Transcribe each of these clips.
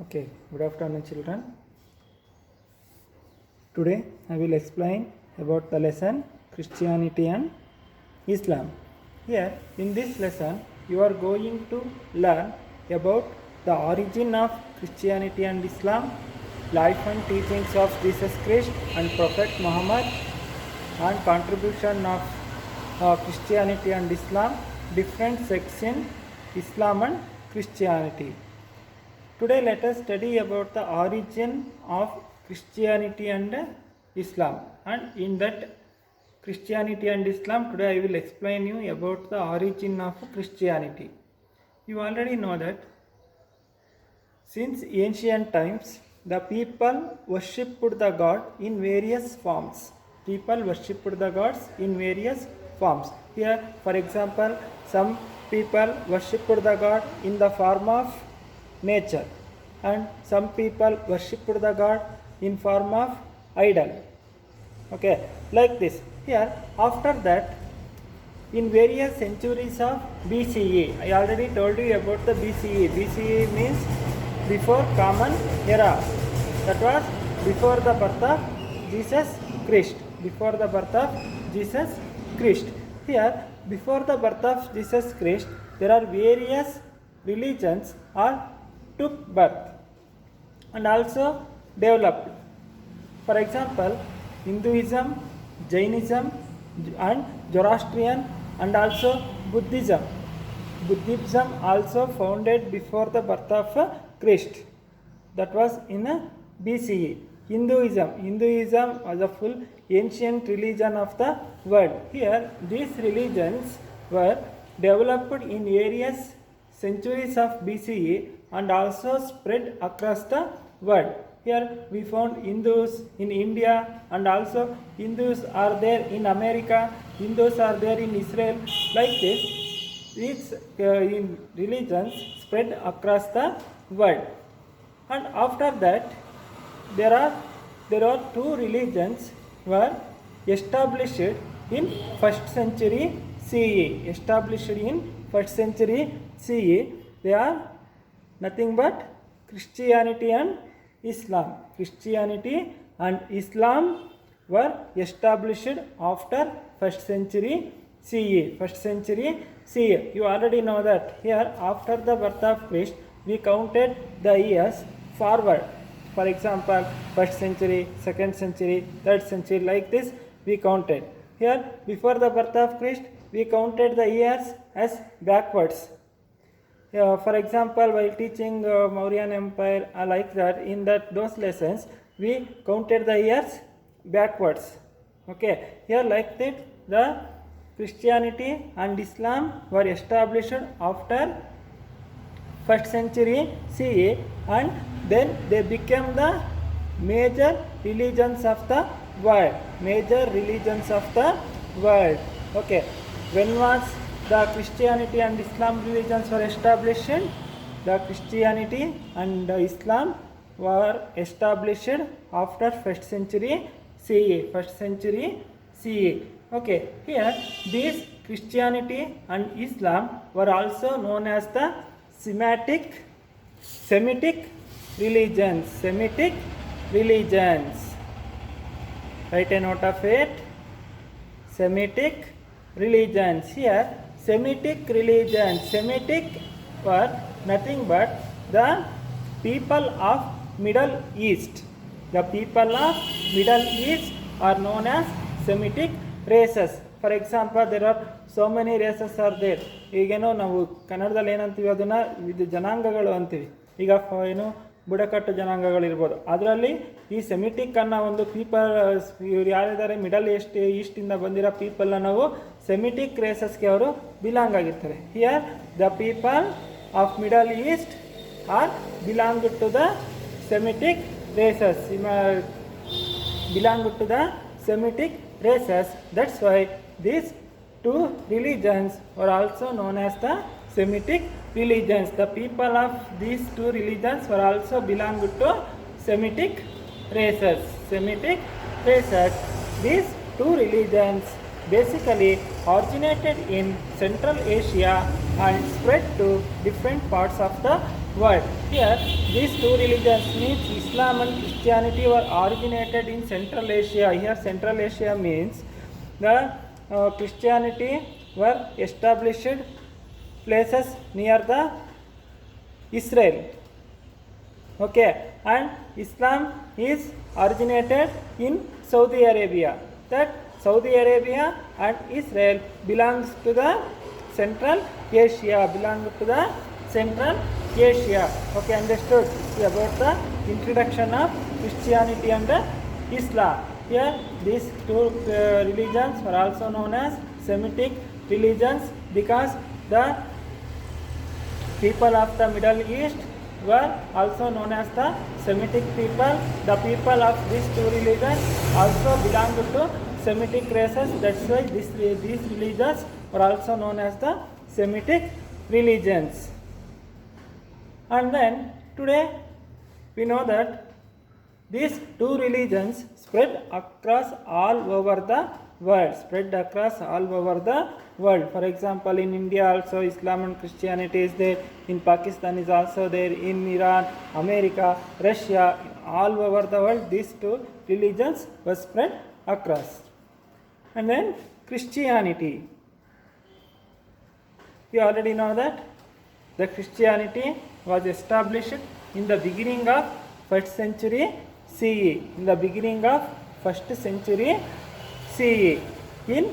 Okay, good afternoon, children. Today I will explain about the lesson Christianity and Islam. Here in this lesson, you are going to learn about the origin of Christianity and Islam, life and teachings of Jesus Christ and Prophet Muhammad, and contribution of Christianity and Islam, different sects in Islam and Christianity. Today let us study about the origin of Christianity and Islam, and in that Christianity and Islam today I will explain you about the origin of Christianity. You already know that since ancient times the people worshipped the God in various forms. People worshipped the gods in various forms. Here for example, some people worshipped the God in the form of nature, and some people worshipped the God in form of idol. Okay, like this. Here after that, in various centuries of BCE, I already told you about the BCE. BCE means before common era. That was before the birth of Jesus Christ. Before the birth of Jesus Christ. Here before the birth of Jesus Christ, there are various religions are took birth and also developed. For example, Hinduism, Jainism and Zoroastrian and also Buddhism. Buddhism also founded before the birth of Christ. That was in BCE. Hinduism was a full ancient religion of the world. Here these religions were developed in various centuries of BCE and also spread across the world. Here we found Hindus in India, and also Hindus are there in America, Hindus are there in Israel. Like this, these religions spread across the world. And after that, there are two religions were established in first century CE. Established in first century CE. They are nothing but Christianity and Islam. Christianity and Islam were established after first century CE. First century CE. You already know that here after the birth of Christ, we counted the years forward. For example, first century, second century, third century, like this we counted. Here before the birth of Christ, we counted the years as backwards. For example, while teaching Mauryan Empire, like that, in those lessons, we counted the years backwards. Okay, here like that, the Christianity and Islam were established after first century CE, and then they became the major religions of the world. Major religions of the world. Okay, when was the Christianity and Islam religions were established? The Christianity and Islam were established after first century CE. First century CE. Okay, here these Christianity and Islam were also known as the Semitic religions. Semitic religions. Write a note of it. Semitic religions. Here Semitic religions. Semitic were nothing but the people of Middle East. The people of Middle East are known as Semitic races. For example, there are so many races are there. ಈಗೇನೋ ನಾವು ಕನ್ನಡದಲ್ಲಿ ಏನಂತೀವಿ, ಅದನ್ನು ಇದು ಜನಾಂಗಗಳು ಅಂತೀವಿ. ಈಗ ಏನು ಬುಡಕಟ್ಟು ಜನಾಂಗಗಳಿರ್ಬೋದು. ಅದರಲ್ಲಿ ಈ ಸೆಮಿಟಿಕ್ ಅನ್ನೋ ಒಂದು ಪೀಪಲ್, ಇವ್ರು ಯಾರಿದ್ದಾರೆ ಮಿಡಲ್ ಈಸ್ಟಿಂದ ಬಂದಿರೋ ಪೀಪಲ್ನ ನಾವು ಸೆಮಿಟಿಕ್ ರೇಸಸ್ಗೆ ಅವರು ಬಿಲಾಂಗ್ ಆಗಿರ್ತಾರೆ. Here the people of middle east are belong to the Semitic races. Belong to the Semitic races. That's why these two religions were also known as the Semitic religions. The people of these two religions were also belong to Semitic races. Semitic races. These two religions basically originated in Central Asia and spread to different parts of the world. Here, these two religions means Islam and Christianity were originated in Central Asia. Here, Central Asia means the Christianity were established places near the Israel. Okay, and Islam is originated in Saudi Arabia. That Saudi Arabia and Israel belongs to the Central Asia. Okay, understood about the introduction of Christianity and Islam. Here, these two religions are also known as Semitic religions because the people of the Middle East were also known as the Semitic people. The people of these two religions also belong to Semitic races. That's why these religions are also known as the Semitic religions. And then today we know that these two religions spread across all over the world. For example, in India also Islam and Christianity is there. In Pakistan is also there. In Iran, America, Russia, all over the world these two religions were spread across. And then Christianity. You already know that the Christianity was established in the beginning of 1st century CE. In the beginning of 1st century CE in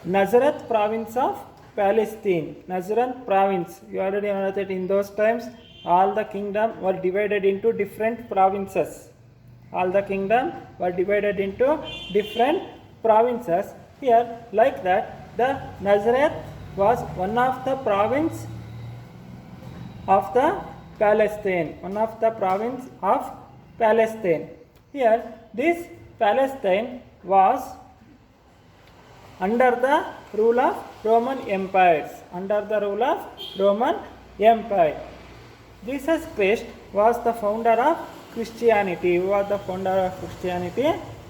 Nazareth province of Palestine. Nazareth province. You already know that in those times all the kingdom were divided into different provinces. Here, like that, the Nazareth was one of the province of the Palestine. Here, this Palestine was under the rule of Roman empires. Jesus Christ was the founder of Christianity.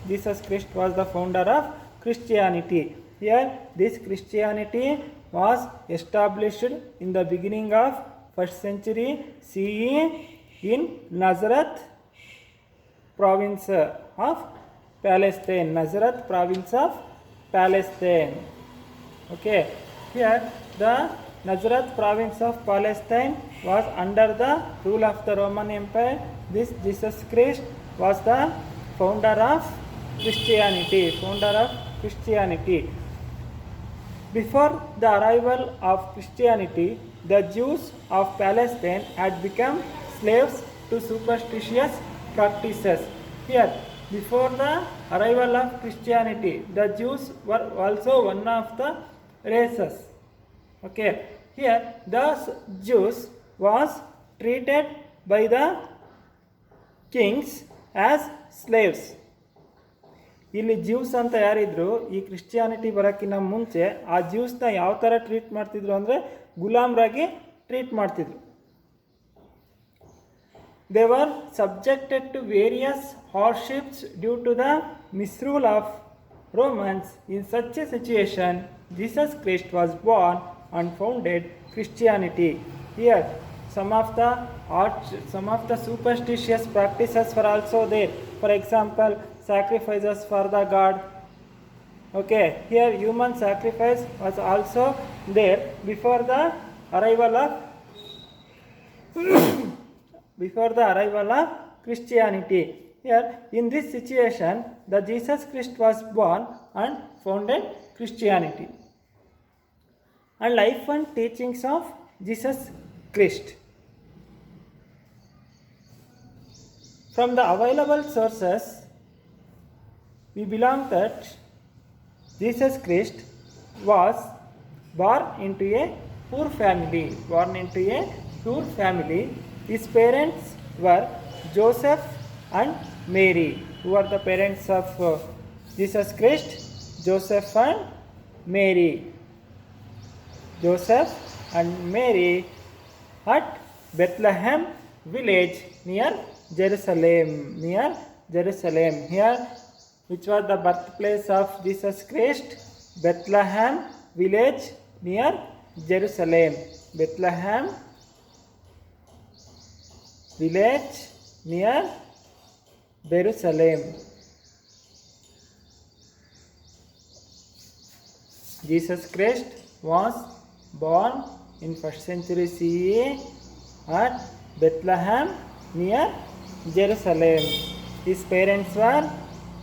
Jesus Christ was the founder of Christianity. Here, this Christianity was established in the beginning of 1st century CE in Nazareth province of Palestine. Okay, here the Nazareth province of Palestine was under the rule of the Roman Empire. This Jesus Christ was the founder of Christianity. Before the arrival of Christianity, the Jews of Palestine had become slaves to superstitious practices. Here, before the arrival of Christianity, the Jews were also one of the races. Okay, here the Jews was treated by the kings as slaves. ಇಲ್ಲಿ juice ಅಂತ ಯಾರಿದ್ರು ಈ Christianity ಬರೋಕ್ಕಿಂತ ಮುಂಚೆ ಆ ಜ್ಯೂಸ್ನ ಯಾವ ಥರ treat ಮಾಡ್ತಿದ್ರು ಅಂದರೆ ಗುಲಾಮ್ರಾಗಿ ಟ್ರೀಟ್ ಮಾಡ್ತಿದ್ರು. They were subjected to various hardships due to the misrule of Romans. In such a situation, Jesus Christ was born and founded Christianity. Here, some of the superstitious practices were also there. For example, sacrifices for the god. Okay, here human sacrifice was also there before the arrival of Christianity. Here, in this situation, the Jesus Christ was born and founded Christianity. And life and teachings of Jesus Christ. From the available sources, we belong that Jesus Christ was born into a poor family. His parents were Joseph and Mary. Who are the parents of Jesus Christ? Joseph and Mary. Joseph and Mary at Bethlehem village near Jerusalem. Here, which was the birthplace of Jesus Christ? Bethlehem village near Jerusalem. village near Jerusalem. Jesus Christ was born in 1st century CE at Bethlehem near Jerusalem. His parents were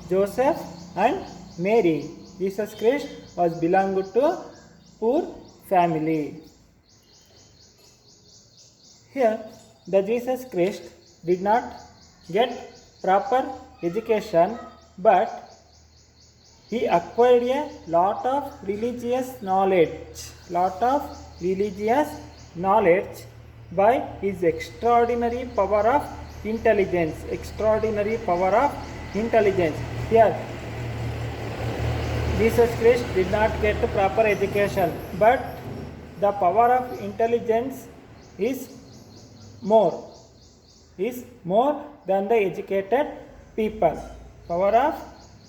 Joseph and Mary. Jesus Christ was belonged to poor family. Here, the Jesus Christ did not get proper education, but he acquired a lot of religious knowledge by his extraordinary power of intelligence. Here, Jesus Christ did not get proper education, but the power of intelligence is more than the educated people. Power of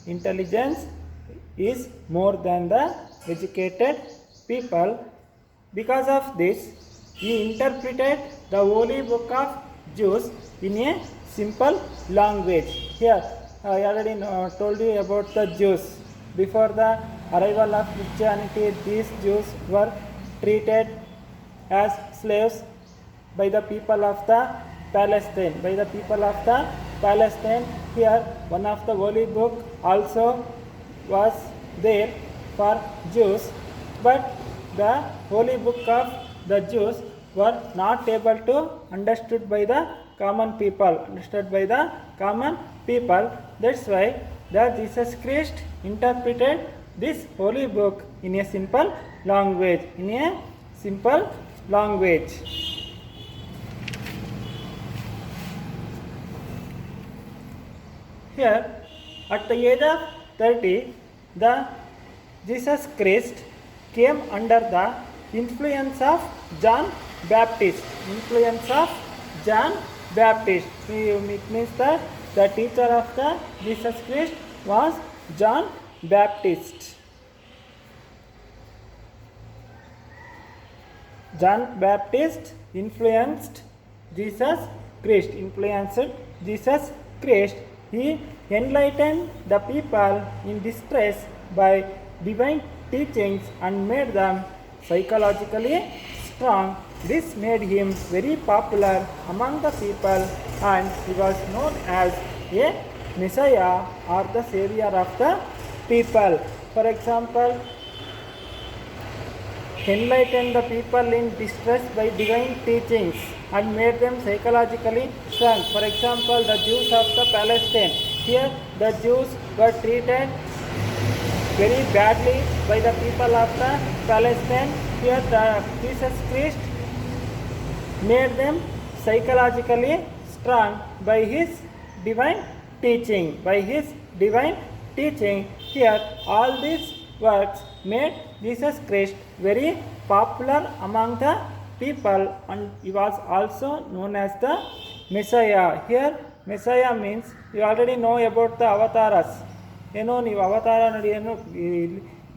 intelligence is more than the educated people. Because of this, he interpreted the holy book of Jews in a simple language. Here, I already told you about the Jews. Before the arrival of Christianity, these Jews were treated as slaves by the people of the Palestine. Here, one of the holy book also was there for Jews, but the holy book of the Jews were not able to understood by the common people. That's why the Jesus Christ interpreted this holy book in a simple language. Here, at the age of 30, the Jesus Christ came under the influence of John Baptist. It means that the teacher of the Jesus Christ was John Baptist. John Baptist influenced Jesus Christ. He enlightened the people in distress by divine teachings and made them psychologically strong. This made him very popular among the people, and he was known as a Messiah or the Savior of the people. For example, enlightened the people in distress by divine teachings and made them psychologically strong. For example, the Jews of the Palestine. Here, the Jews were treated very badly by the people of the Palestine. Here, the Jesus Christ made them psychologically strong by his divine teaching. Here, all these works made Jesus Christ very popular among the people, and he was also known as the Messiah. Here, Messiah means you already know about the avatars. ಏನೋ ನೀವು ಅವತಾರ ನಡೆಯನ್ನು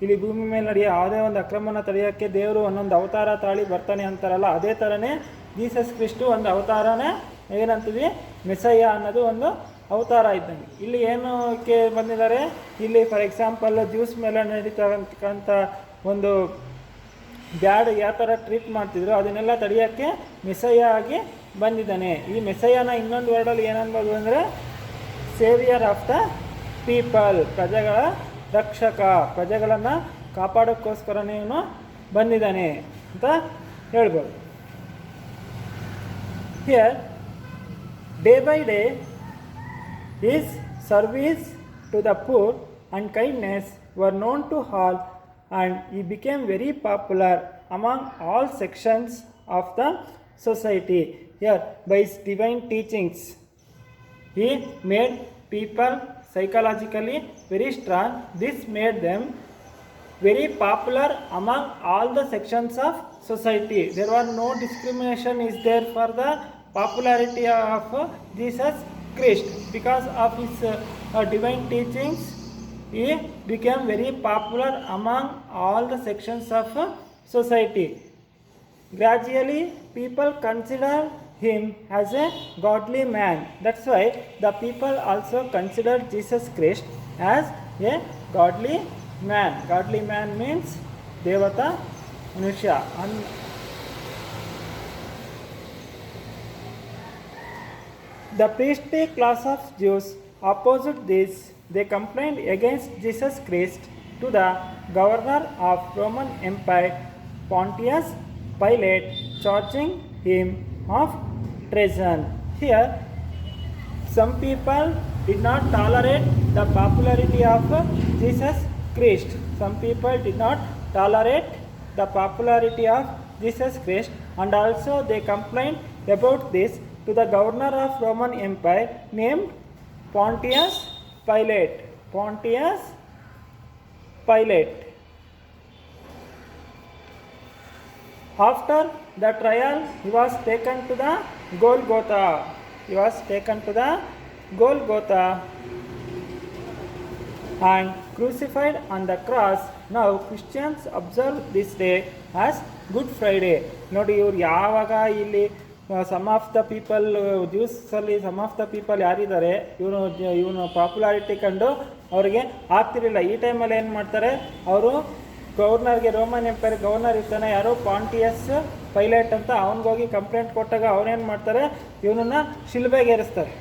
ಇಲ್ಲಿ ಭೂಮಿ ಮೇಲೆ ನಡೆಯೋ ಯಾವುದೇ ಒಂದು ಅಕ್ರಮನ ತಡೆಯೋಕ್ಕೆ ದೇವರು ಒಂದೊಂದು ಅವತಾರ ತಾಳಿ ಬರ್ತಾನೆ ಅಂತಾರಲ್ಲ, ಅದೇ ಥರನೇ ಜೀಸಸ್ ಕ್ರಿಸ್ಟು ಒಂದು ಅವತಾರನೇ ಏನಂತೀವಿ, ಮೆಸಯ್ಯ ಅನ್ನೋದು ಒಂದು ಅವತಾರ ಇದ್ದಂಗೆ. ಇಲ್ಲಿ ಏನಕ್ಕೆ ಬಂದಿದ್ದಾರೆ, ಇಲ್ಲಿ ಫಾರ್ ಎಕ್ಸಾಂಪಲ್ ಜ್ಯೂಸ್ ಮೇಲೆ ನಡೀತಕ್ಕಂಥ ಒಂದು ಬ್ಯಾಡ್ ಯಾವ ಥರ ಟ್ರೀಟ್ ಮಾಡ್ತಿದ್ರು ಅದನ್ನೆಲ್ಲ ತಡೆಯೋಕ್ಕೆ ಮೆಸಯ್ಯ ಆಗಿ ಬಂದಿದ್ದಾನೆ. ಈ ಮೆಸಯ್ಯನ ಇನ್ನೊಂದು ವರ್ಡಲ್ಲಿ ಏನನ್ಬೋದು ಅಂದರೆ ಸೇವಿಯರ್ ಆಫ್ ದ ಪೀಪಲ್, ಪ್ರಜೆಗಳ ರಕ್ಷಕ, ಪ್ರಜೆಗಳನ್ನು ಕಾಪಾಡೋಕ್ಕೋಸ್ಕರನೇ ಇವನು ಬಂದಿದ್ದಾನೆ ಅಂತ ಹೇಳ್ಬೋದು. Here day by day his service to the poor and kindness were known to all, and he became very popular among all sections of the society. Here, by his divine teachings, he made people psychologically very strong. This made them very popular among all the sections of society. There was no discrimination is there for the popularity of Jesus Christ. Because of his divine teachings, he became very popular among all the sections of society. Gradually, people considered him as a godly man. That's why the people also consider Jesus Christ as a godly man. Godly man means devata manusha. The priestly class of Jews opposed this. They complained against Jesus Christ to the governor of Roman Empire, Pontius Pilate, charging him of treason. Here, some people did not tolerate the popularity of Jesus Christ. Some people did not tolerate the popularity of Jesus Christ, and also they complained about this to the governor of Roman Empire named Pontius Pilate. Pontius Pilate. After the trial, he was taken to the Golgotha. He was taken to the Golgotha and crucified on the cross. Now Christians observe this day as Good Friday. ನೋಡಿ ಇವ್ರು ಯಾವಾಗ ಇಲ್ಲಿ some of the people ಜ್ಯೂಸಲ್ಲಿ some of the people ಯಾರಿದ್ದಾರೆ ಇವನು popularity ಕಂಡು ಅವರಿಗೆ ಆಗ್ತಿರಲಿಲ್ಲ. ಈ ಟೈಮಲ್ಲಿ ಏನು ಮಾಡ್ತಾರೆ, ಅವರು ಗವರ್ನರ್ಗೆ, ರೋಮನ್ ಎಂಪೈರ್ ಗವರ್ನರ್ ಇರ್ತಾನೆ ಯಾರು, ಪಾಂಟಿಯಸ್ ಪೈಲಟ್ ಅಂತ, ಅವನಿಗೋಗಿ ಕಂಪ್ಲೇಂಟ್ ಕೊಟ್ಟಾಗ ಅವನೇನು ಮಾಡ್ತಾರೆ, ಇವನನ್ನು ಶಿಲ್ಬೆಗೆ ಏರಿಸ್ತಾರೆ.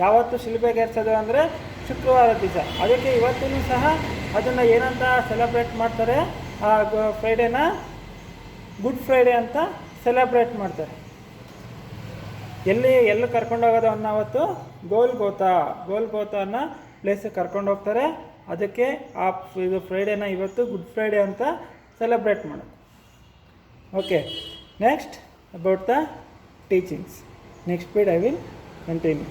ಯಾವತ್ತು ಶಿಲ್ಬೆಗೆ ಏರಿಸೋದು ಅಂದರೆ ಶುಕ್ರವಾರ ದಿವಸ. ಅದಕ್ಕೆ ಇವತ್ತೂ ಸಹ ಅದನ್ನು ಏನಂತ ಸೆಲೆಬ್ರೇಟ್ ಮಾಡ್ತಾರೆ, ಆ ಫ್ರೈಡೇನ ಗುಡ್ ಫ್ರೈಡೇ ಅಂತ ಸೆಲೆಬ್ರೇಟ್ ಮಾಡ್ತಾರೆ. ಎಲ್ಲಿ ಕರ್ಕೊಂಡೋಗೋದು ಅವತ್ತು ಗೋಲ್ಗೋತಾ ಅನ್ನೋ ಪ್ಲೇಸಿಗೆ ಕರ್ಕೊಂಡು ಹೋಗ್ತಾರೆ. ಅದಕ್ಕೆ ಆ ಇದು ಫ್ರೈಡೇನ ಇವತ್ತು ಗುಡ್ ಫ್ರೈಡೇ ಅಂತ ಸೆಲೆಬ್ರೇಟ್ ಮಾಡೋದು. Okay, next about the teachings. Next period I will continue.